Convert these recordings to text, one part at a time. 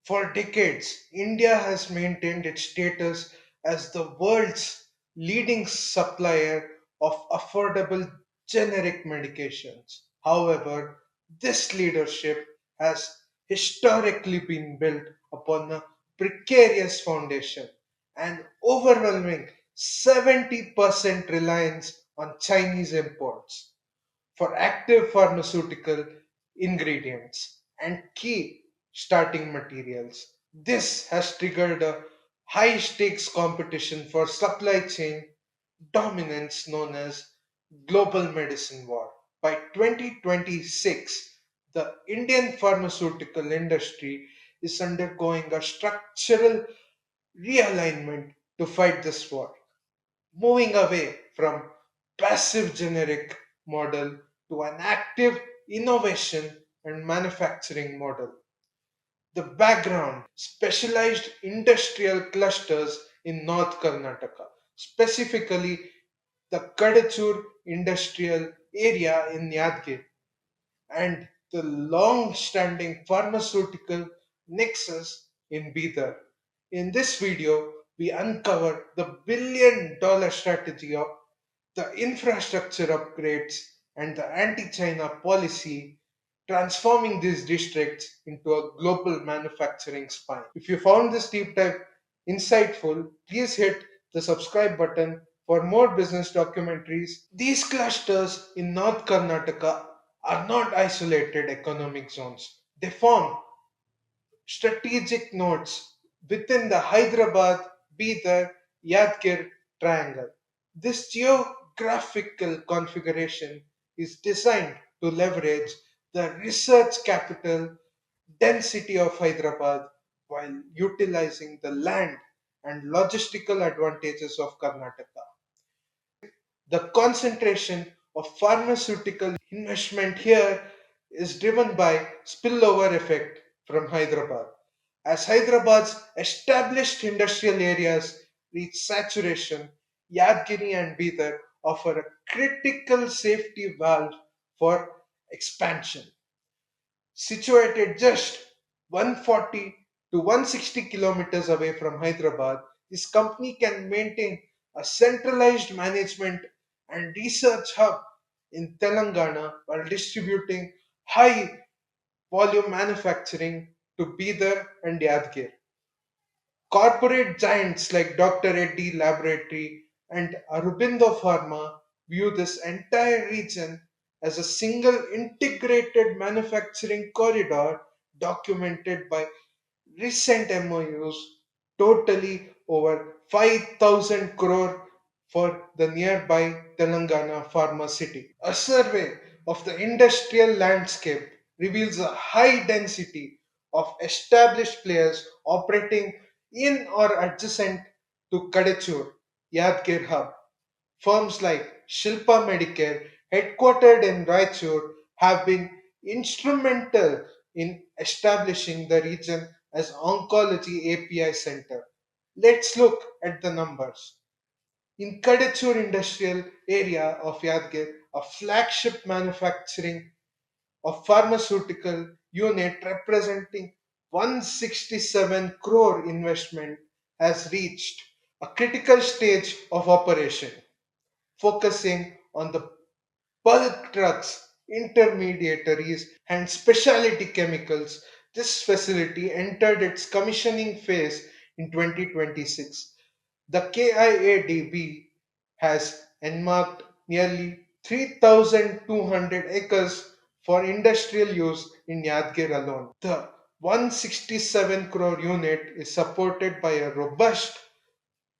For decades, India has maintained its status as the world's leading supplier of affordable generic medications. However, this leadership has historically been built upon a precarious foundation and overwhelming 70% reliance on Chinese imports for active pharmaceutical ingredients and key starting materials. This has triggered a high stakes competition for supply chain dominance known as global medicine war. By 2026, the Indian pharmaceutical industry is undergoing a structural realignment to fight this war, moving away from passive generic model to an active innovation and manufacturing model. The background: specialized industrial clusters in North Karnataka, specifically the Kadechur industrial area in Yadgir, and the long standing pharmaceutical nexus in Bidar. In this video, we uncover the billion-dollar strategy of the infrastructure upgrades and the anti China policy, transforming these districts into a global manufacturing spine. If you found this deep dive insightful, please hit the subscribe button for more business documentaries. These clusters in North Karnataka are not isolated economic zones. They form strategic nodes within the Hyderabad-Bidar-Yadgir Triangle. This geographical configuration is designed to leverage the research capital density of Hyderabad while utilizing the land and logistical advantages of Karnataka. The concentration of pharmaceutical investment here is driven by spillover effect from Hyderabad. As Hyderabad's established industrial areas reach saturation, Yadgiri and Bidar offer a critical safety valve for expansion. Situated just 140 to 160 kilometers away from Hyderabad, this company can maintain a centralized management and research hub in Telangana while distributing high volume manufacturing to Bidar and Yadgir. Corporate giants like Dr. Reddy Laboratory and Aurobindo Pharma view this entire region as a single integrated manufacturing corridor documented by recent MOUs totally over 5,000 crore for the nearby Telangana Pharma City. A survey of the industrial landscape reveals a high density of established players operating in or adjacent to Kadechur, Yadgir hub. Firms like Shilpa Medicare, headquartered in Raichur, have been instrumental in establishing the region as oncology API center. Let's look at the numbers. In Kadechur industrial area of Yadgir, a flagship manufacturing of pharmaceutical unit representing 167 crore investment has reached a critical stage of operation, focusing on the bulk drugs, intermediaries, and specialty chemicals. This facility entered its commissioning phase in 2026. The KIADB has earmarked nearly 3,200 acres for industrial use in Yadgir alone. The 167 crore unit is supported by a robust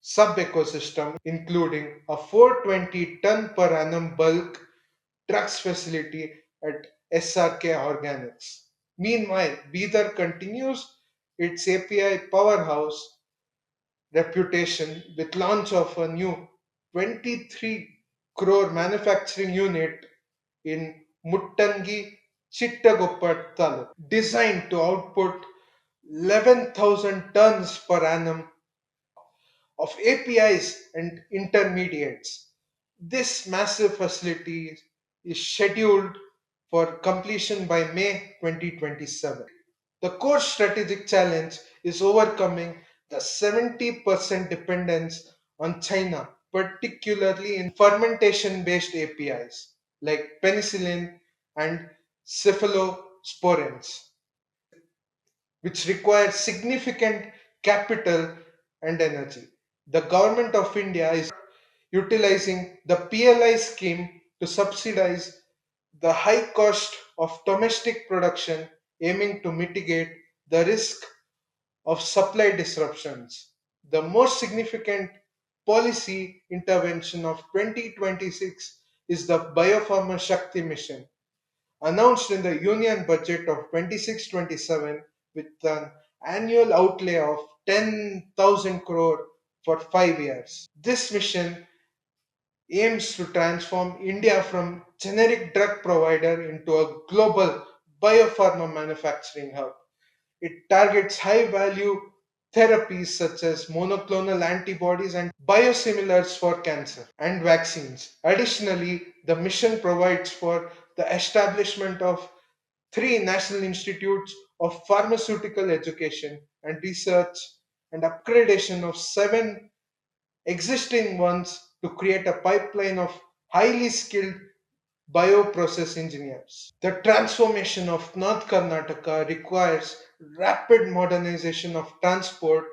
sub-ecosystem including a 420 ton per annum bulk drugs facility at SRK Organics. Meanwhile, Bidar continues its API powerhouse reputation with launch of a new 23 crore manufacturing unit in Muttangi Chitaguppa Taluk, designed to output 11,000 tons per annum of APIs and intermediates. This massive facility is scheduled for completion by May 2027. The core strategic challenge is overcoming the 70% dependence on China, particularly in fermentation based APIs like penicillin and cephalosporins, which require significant capital and energy. The government of India is utilizing the PLI scheme to subsidize the high cost of domestic production, aiming to mitigate the risk of supply disruptions. The most significant policy intervention of 2026 is the Biopharma SHAKTI mission, announced in the Union budget of 26-27 with an annual outlay of 10,000 crore for 5 years. This mission aims to transform India from generic drug provider into a global biopharma manufacturing hub. It targets high value therapies such as monoclonal antibodies and biosimilars for cancer and vaccines. Additionally, the mission provides for the establishment of three national institutes of pharmaceutical education and research and upgradation of seven existing ones to create a pipeline of highly skilled bioprocess engineers. The transformation of North Karnataka requires rapid modernization of transport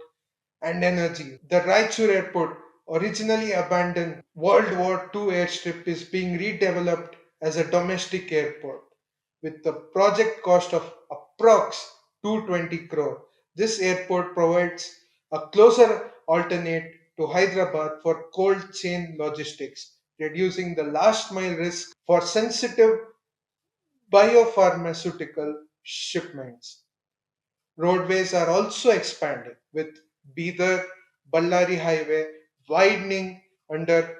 and energy. The Raichur Airport, originally abandoned World War II airstrip, is being redeveloped as a domestic airport with the project cost of approx 220 crore. This airport provides a closer alternate to Hyderabad for cold chain logistics, reducing the last mile risk for sensitive biopharmaceutical shipments. Roadways are also expanding, with Bidar Ballari Highway widening under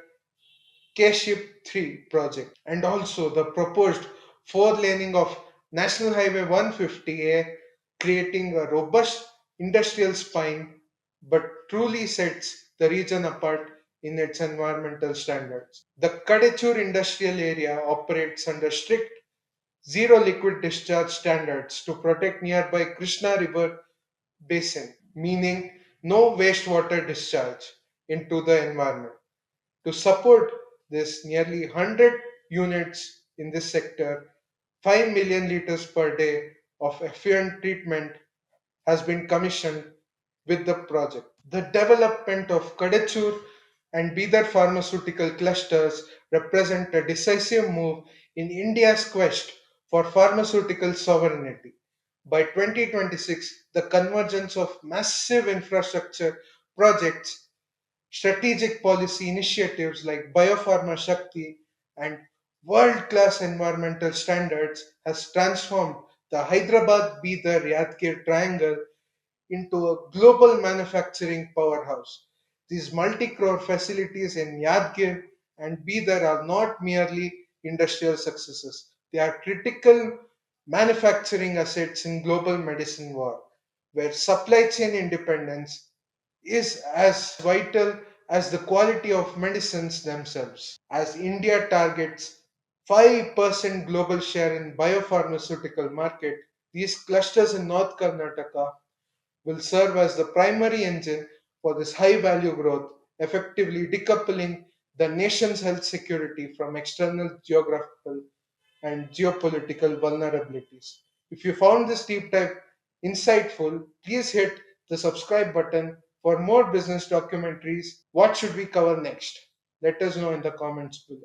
K-Ship 3 project, and also the proposed four laning of National Highway 150A, creating a robust industrial spine but truly sets the region apart in its environmental standards. The Kadechur industrial area operates under strict zero liquid discharge standards to protect nearby Krishna River basin, meaning no wastewater discharge into the environment. To support this, nearly 100 units in this sector, 5 million liters per day of effluent treatment has been commissioned with the project. The development of Kadechur and Bidar pharmaceutical clusters represent a decisive move in India's quest for pharmaceutical sovereignty. By 2026, the convergence of massive infrastructure projects, strategic policy initiatives like Biopharma Shakti and world class environmental standards has transformed the Hyderabad-Bidar-Yadgir Triangle into a global manufacturing powerhouse. These multi-crore facilities in Yadgir and Bidar are not merely industrial successes. They are critical manufacturing assets in global medicine war, where supply chain independence is as vital as the quality of medicines themselves. As India targets 5% global share in biopharmaceutical market, these clusters in North Karnataka will serve as the primary engine for this high value growth, effectively decoupling the nation's health security from external geographical and geopolitical vulnerabilities. If you found this deep dive insightful, please hit the subscribe button for more business documentaries. What should we cover next? Let us know in the comments below.